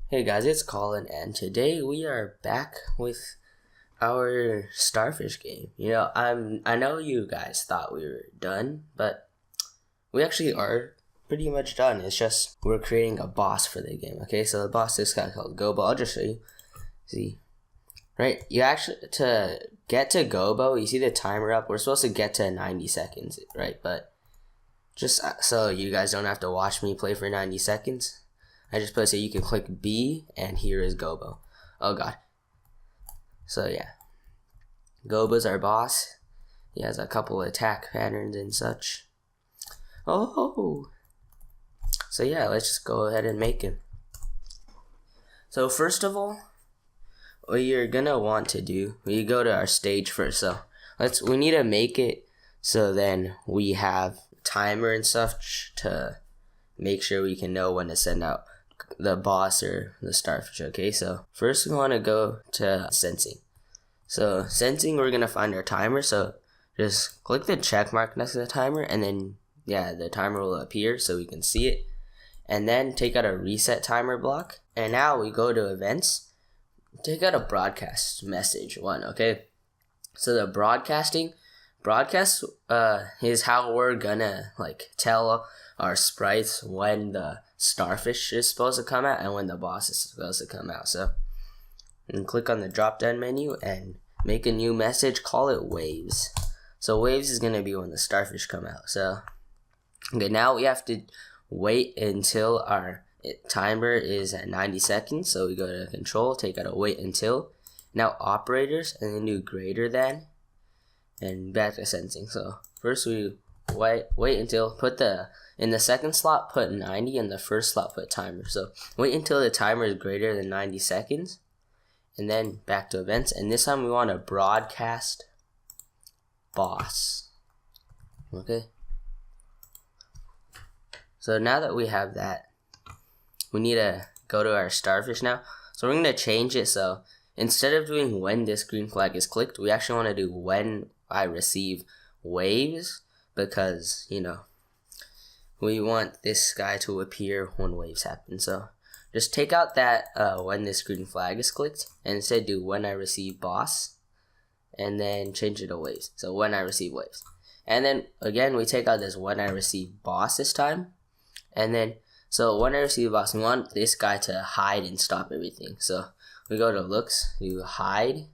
Hey guys, it's Colin, and today we are back with our Starfish game. I know you guys thought we were done, but we actually are pretty much done. It's just we're creating a boss for the game. Okay, so the boss is guy called Gobo. I'll just show you. See, right? You actually to get to Gobo, you see the timer up. We're supposed to get to 90 seconds, right? But just so you guys don't have to watch me play for 90 seconds. I just put so you can click B, and here is Gobo. Oh god. So yeah, Gobo's our boss. He has a couple attack patterns and such. Oh, so yeah, let's just go ahead and make him. So first of all, what you're gonna want to do, we go to our stage first. So we need to make it so then we have timer and such to make sure we can know when to send out the boss or the starfish. Okay, so first we want to go to sensing. So sensing, we're gonna find our timer. So just click the check mark next to the timer, and then the timer will appear so we can see it. And then take out a reset timer block. And now we go to events. Take out a broadcast message one. Okay, so the broadcast is how we're gonna tell our sprites when the starfish is supposed to come out and when the boss is supposed to come out. So and click on the drop down menu and make a new message, call it waves. So waves is gonna be when the starfish come out. So okay, now we have to wait until our timer is at 90 seconds. So we go to control, take out a wait until. Now operators, and then do greater than, and back to sensing. So first we wait until, in the second slot put 90, in the first slot put timer. So wait until the timer is greater than 90 seconds, and then back to events. And this time we want to broadcast boss. Okay. So now that we have that, we need to go to our starfish now. So we're going to change it. So instead of doing when this green flag is clicked, we actually want to do when I receive waves, because we want this guy to appear when waves happen. So just take out that when this green flag is clicked, and instead do when I receive boss, and then change it to waves. So when I receive waves. And then again we take out this when I receive boss this time. And then so when I receive boss, we want this guy to hide and stop everything. So we go to looks, do hide,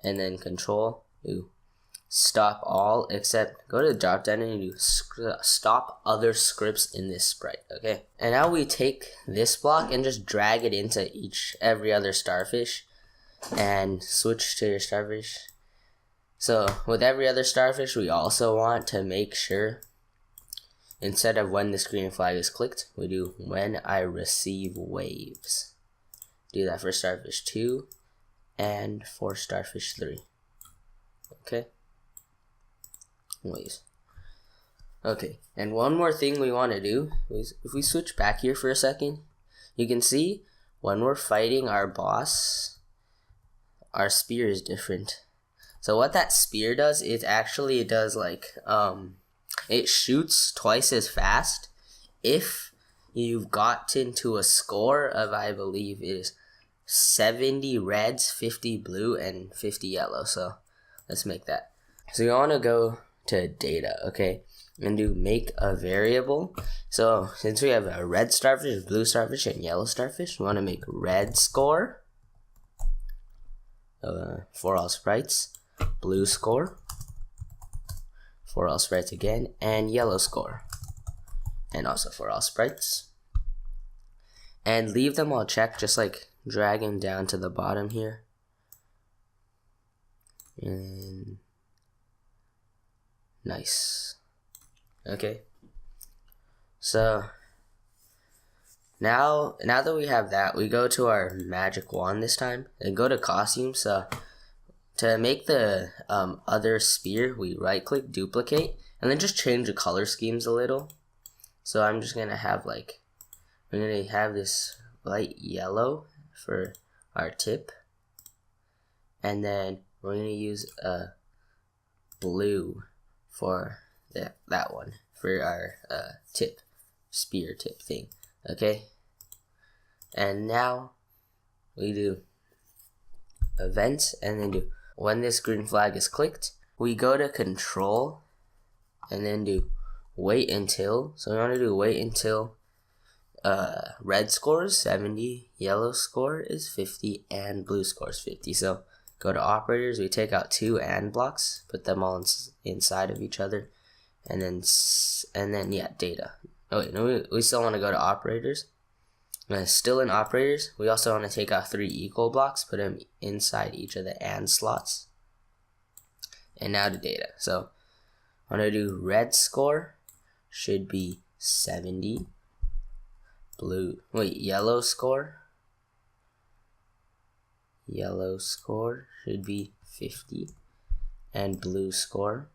and then control, do stop all, except go to the drop down and do stop other scripts in this sprite. Okay, and now we take this block and just drag it into every other starfish and switch to your starfish. So with every other starfish, we also want to make sure instead of when this green flag is clicked, we do when I receive waves. Do that for starfish 2 and for starfish 3. Okay, waves. Okay, and one more thing we want to do is, if we switch back here for a second, you can see when we're fighting our boss, our spear is different. So what that spear does, it does it shoots twice as fast if you've gotten to a score of, I believe it is 70 reds, 50 blue, and 50 yellow. So let's make that. So you want to go to data, okay, and do make a variable. So since we have a red starfish, blue starfish, and yellow starfish, we want to make red score for all sprites, blue score for all sprites again, and yellow score, and also for all sprites. And leave them all checked, just dragging down to the bottom here. And nice. Okay. So now that we have that, we go to our magic wand this time and go to costumes. So to make the other spear, we right click, duplicate, and then just change the color schemes a little. So I'm just gonna have we're gonna have this light yellow for our tip, and then we're gonna use a blue for that one for our spear tip thing. Okay, And now we do events and then do when this green flag is clicked, we go to control and then do wait until. So we want to do wait until red score is 70, yellow score is 50, and blue score is 50. So go to operators, we take out two AND blocks, put them all inside of each other, and then yeah, data. Oh wait, no, we still want to go to operators. Still in operators, we also want to take out three equal blocks, put them inside each of the AND slots. And now to data. So I'm going to do red score should be 70. Yellow score should be 50. And blue score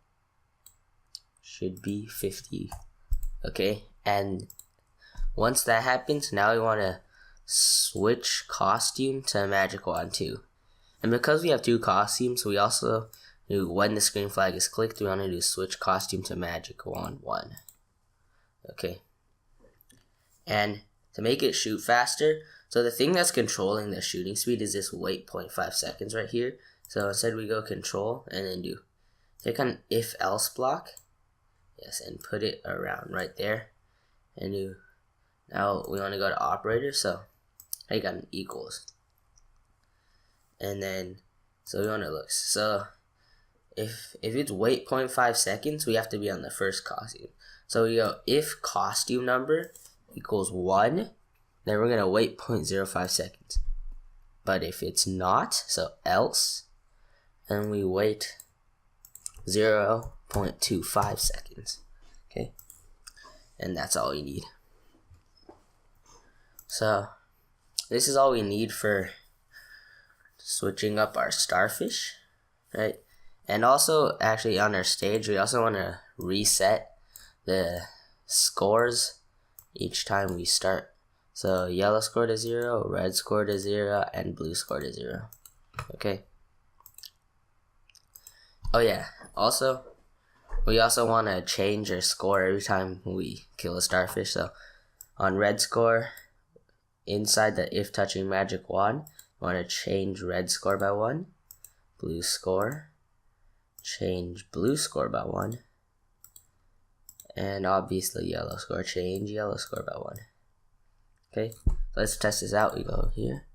should be 50. Okay, and once that happens, now we want to switch costume to Magic Wand 2. And because we have two costumes, we also do when the screen flag is clicked, we want to do switch costume to Magic Wand 1. Okay. And to make it shoot faster, so the thing that's controlling the shooting speed is this wait 0.5 seconds right here. So instead we go control and then take an if else block. Yes, and put it around right there. And now we want to go to operator, so I got an equals. And then, so we want to look. So if it's wait 0.5 seconds, we have to be on the first costume. So we go if costume number equals 1, then we're going to wait 0.05 seconds. But if it's not, so else, then we wait 0.25 seconds. Okay, and that's all you need. So this is all we need for switching up our starfish, right? And also, actually, on our stage, we also want to reset the scores each time we start. So yellow score to 0, red score to 0, and blue score to 0. Okay. Oh yeah, also, we also want to change our score every time we kill a starfish. So on red score, inside the if touching magic wand, we want to change red score by 1, blue score, change blue score by 1, and obviously yellow score, change yellow score by 1. Okay, let's test this out. We go here,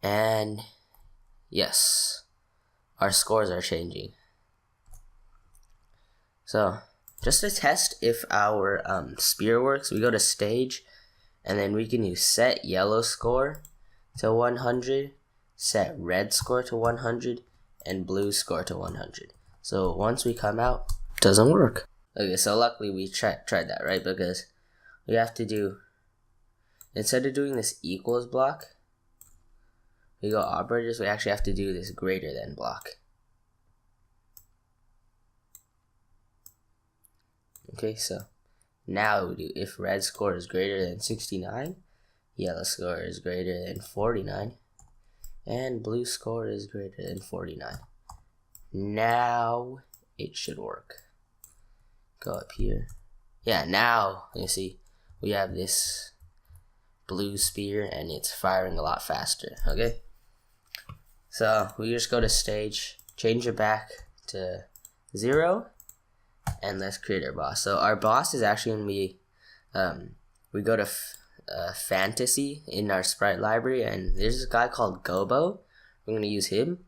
and yes, our scores are changing. So just to test if our spear works, we go to stage, and then we can use set yellow score to 100, set red score to 100, and blue score to 100. So once we come out, it doesn't work. Okay, so luckily we tried that, right? Because we have to do, instead of doing this equals block, we go operators, we actually have to do this greater than block. Okay, so now we do if red score is greater than 69, yellow score is greater than 49, and blue score is greater than 49. Now it should work. Go up here. Yeah, now you see we have this blue spear and it's firing a lot faster. Okay, so we just go to stage, change it back to 0, and let's create our boss. So our boss is actually going to be, we go to fantasy in our sprite library, and there's a guy called Gobo. We're going to use him.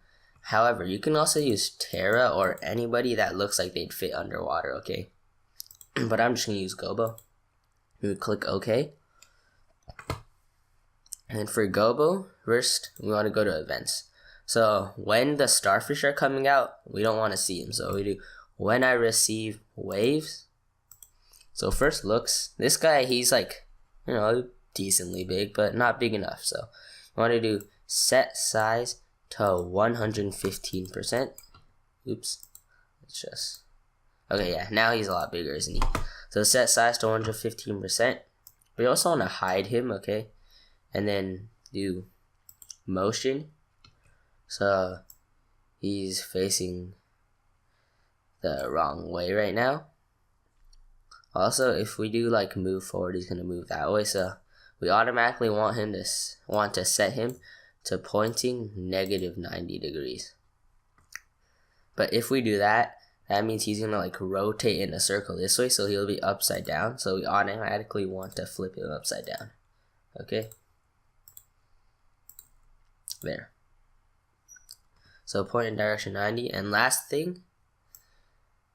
However, you can also use Terra or anybody that looks like they'd fit underwater, okay? But I'm just going to use Gobo. We would click OK. And for Gobo, first, we want to go to events. So when the starfish are coming out, we don't want to see them. So we do when I receive waves. So first looks, this guy, he's like, you know, decently big, but not big enough. So we want to do set size to 115%. Oops. It's just, okay, yeah, now he's a lot bigger, isn't he? So set size to 115%. We also want to hide him, okay? And then do motion. So he's facing the wrong way right now. Also, if we do like move forward, he's going to move that way. So we automatically want to set him to pointing negative 90 degrees. But if we do that, that means he's gonna like rotate in a circle this way, so he'll be upside down. So we automatically want to flip him upside down. Okay. There. So point in direction 90. And last thing,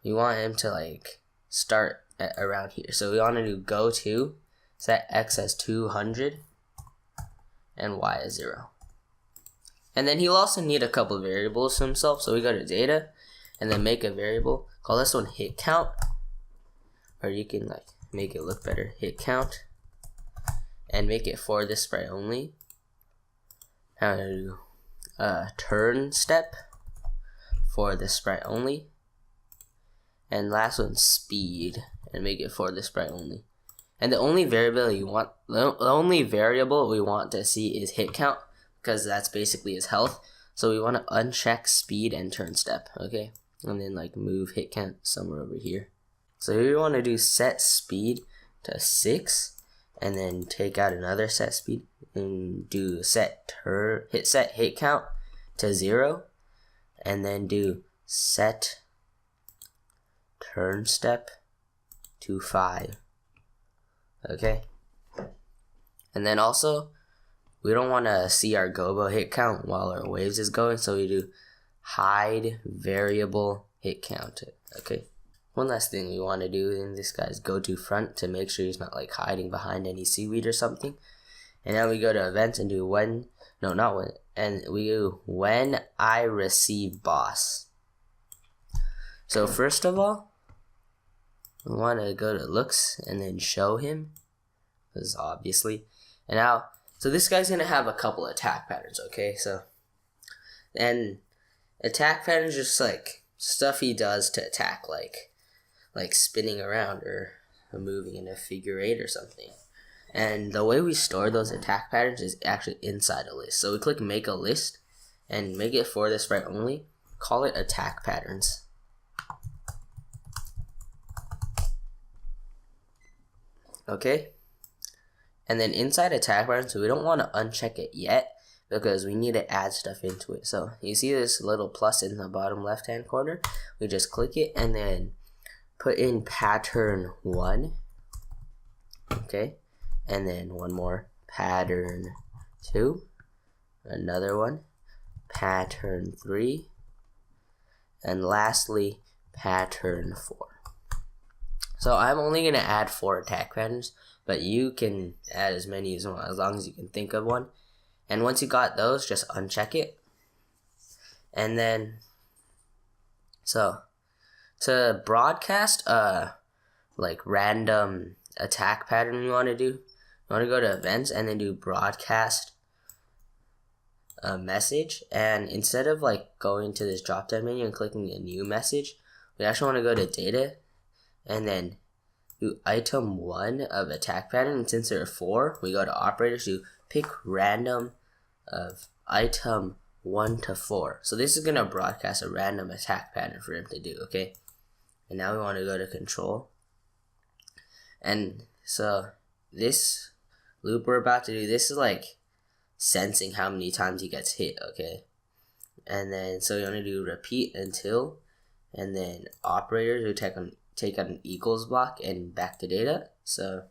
we want him to like start at around here. So we want to do go to, set x as 200 and y as 0. And then he'll also need a couple of variables himself. So we go to data and then make a variable. Call this one hit count. Or you can like make it look better. Hit count. And make it for this sprite only. Now I'm gonna do turn step for the sprite only. And last one speed, and make it for the sprite only. And the only variable we want to see is hit count, because that's basically his health. So we want to uncheck speed and turn step, okay? And then like move hit count somewhere over here. So we want to do set speed to 6, and then take out another set speed and do set hit count to 0, and then do set turn step to 5. Okay. And then also we don't want to see our gobo hit count while our waves is going, so we do hide variable hit count. Okay. One last thing we want to do in this guy's go to front to make sure he's not like hiding behind any seaweed or something. And now we go to events and do when I receive boss. So first of all, we want to go to looks and then show him, because obviously. And now, so this guy's gonna have a couple attack patterns, okay? So, and attack patterns just like stuff he does to attack, like spinning around or moving in a figure 8 or something. And the way we store those attack patterns is actually inside a list. So we click make a list and make it for this sprite only. Call it attack patterns. Okay. And then inside attack patterns, so we don't want to uncheck it yet because we need to add stuff into it. So you see this little plus in the bottom left hand corner? We just click it and then put in pattern 1. Okay. And then one more, pattern 2, another one, pattern 3, and lastly, pattern 4. So I'm only going to add 4 attack patterns, but you can add as many as you want, as long as you can think of one. And once you got those, just uncheck it. And then, so, to broadcast like random attack pattern you want to do, you want to go to events and then do broadcast a message. And instead of like going to this drop down menu and clicking a new message, we actually want to go to data and then do item 1 of attack pattern. And since there are 4, we go to operators, do pick random of item 1 to 4. So this is going to broadcast a random attack pattern for him to do, okay? And now we want to go to control. And so this loop we're about to do, this is like sensing how many times he gets hit, okay? And then, so we want to do repeat until, and then operators, we take out an equals block and back to data. So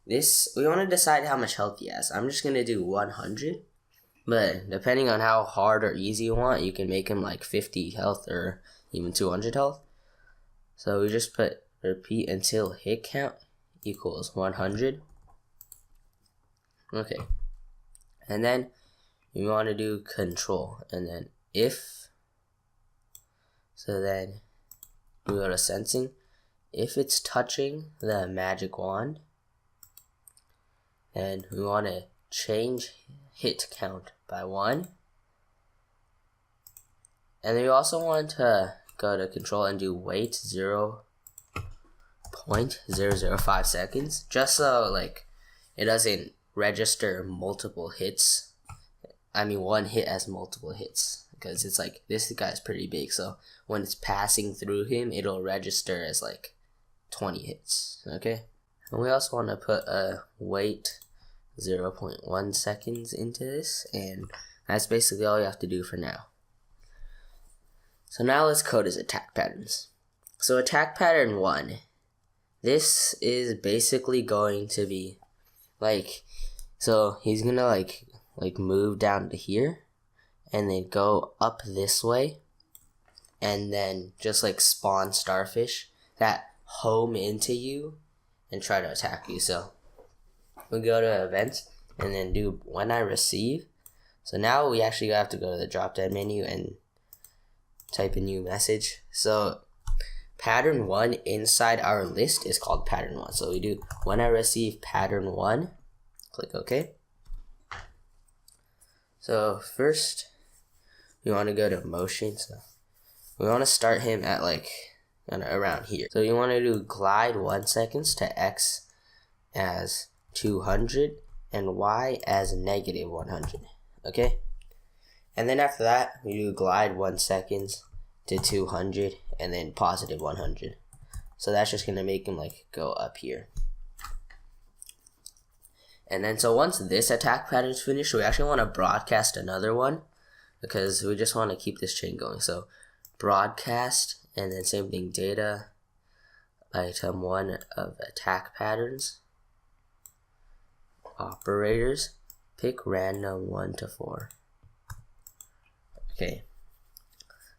this, we want to decide how much health he has. I'm just going to do 100, but depending on how hard or easy you want, you can make him like 50 health or even 200 health. So we just put repeat until hit count equals 100. Okay. And then you want to do control and then if, so then we go to sensing. If it's touching the magic wand, and we want to change hit count by 1. And then you also want to go to control and do wait 0.005 seconds, just so like it doesn't register multiple hits. I mean, one hit as multiple hits, because it's like this guy's pretty big, so when it's passing through him, it'll register as like 20 hits. Okay. And we also want to put a wait 0.1 seconds into this, and that's basically all you have to do for now. So now let's code his attack patterns. So attack pattern 1, this is basically going to be so he's gonna like move down to here and then go up this way and then just spawn starfish that home into you and try to attack you. So we go to events and then do when I receive. So now we actually have to go to the drop down menu and type a new message. So pattern 1 inside our list is called pattern 1. So we do when I receive pattern 1, click OK. So first we want to go to motion. So we want to start him at around here. So you want to do glide 1 seconds to X as 200 and Y as negative 100. Okay? And then after that, we do glide 1 seconds to 200 and then positive 100. So that's just going to make him go up here. And then so once this attack pattern is finished, we actually want to broadcast another one because we just want to keep this chain going. So broadcast, and then same thing, data, item 1 of attack patterns, operators, pick random 1 to 4. Okay.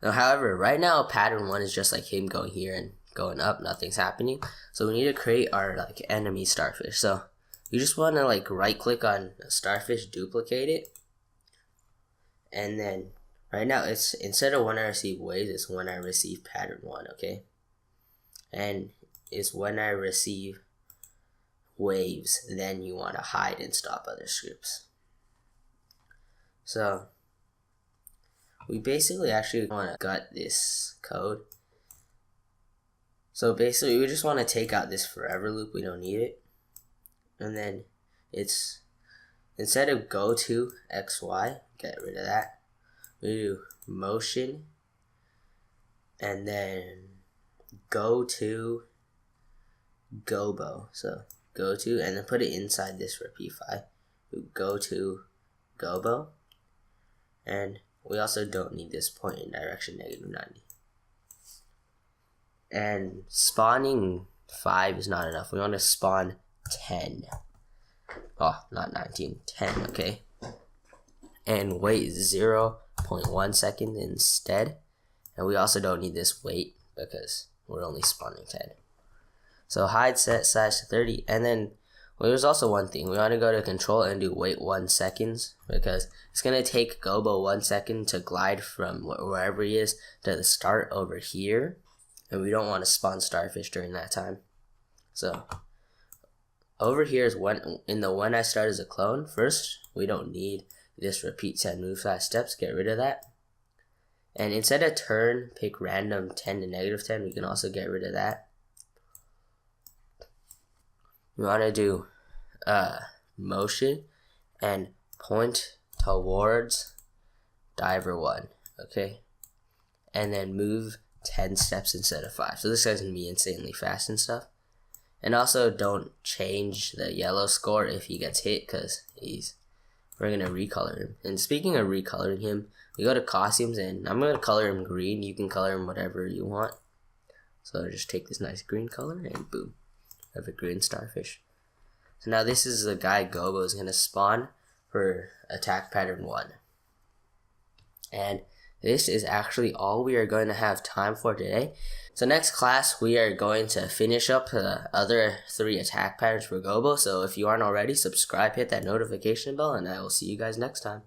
Now, however, right now pattern 1 is just him going here and going up, nothing's happening. So we need to create our enemy starfish. So you just want to right click on a starfish, duplicate it, and then right now it's instead of when I receive waves, it's when I receive pattern 1, okay? And it's when I receive waves, then you want to hide and stop other scripts. So we basically actually want to gut this code. So basically we just want to take out this forever loop, we don't need it. And then it's instead of go to XY, get rid of that. We do motion and then go to gobo. So go to and then put it inside this repeat file. Go to gobo, and we also don't need this point in direction negative 90. And spawning 5 is not enough. We want to spawn 10. Oh, not 19, 10, okay? And wait 0.1 second instead. And we also don't need this wait because we're only spawning 10. So hide set size to 30. And then there's also one thing. We want to go to control and do wait 1 seconds because it's going to take Gobo 1 second to glide from wherever he is to the start over here. And we don't want to spawn starfish during that time. So over here is when I start as a clone. First, we don't need this repeat 10 move 5 steps. Get rid of that. And instead of turn, pick random 10 to negative 10. We can also get rid of that. We want to do motion and point towards diver 1. Okay. And then move 10 steps instead of 5. So this guy's going to be insanely fast and stuff. And also don't change the yellow score if he gets hit because we're going to recolor him. And speaking of recoloring him, we go to costumes and I'm going to color him green. You can color him whatever you want. So just take this nice green color and boom. We have a green starfish. So now this is the guy Gobo is going to spawn for attack pattern 1. And this is actually all we are going to have time for today. So next class, we are going to finish up the other 3 attack patterns for Gobo. So if you aren't already, subscribe, hit that notification bell, and I will see you guys next time.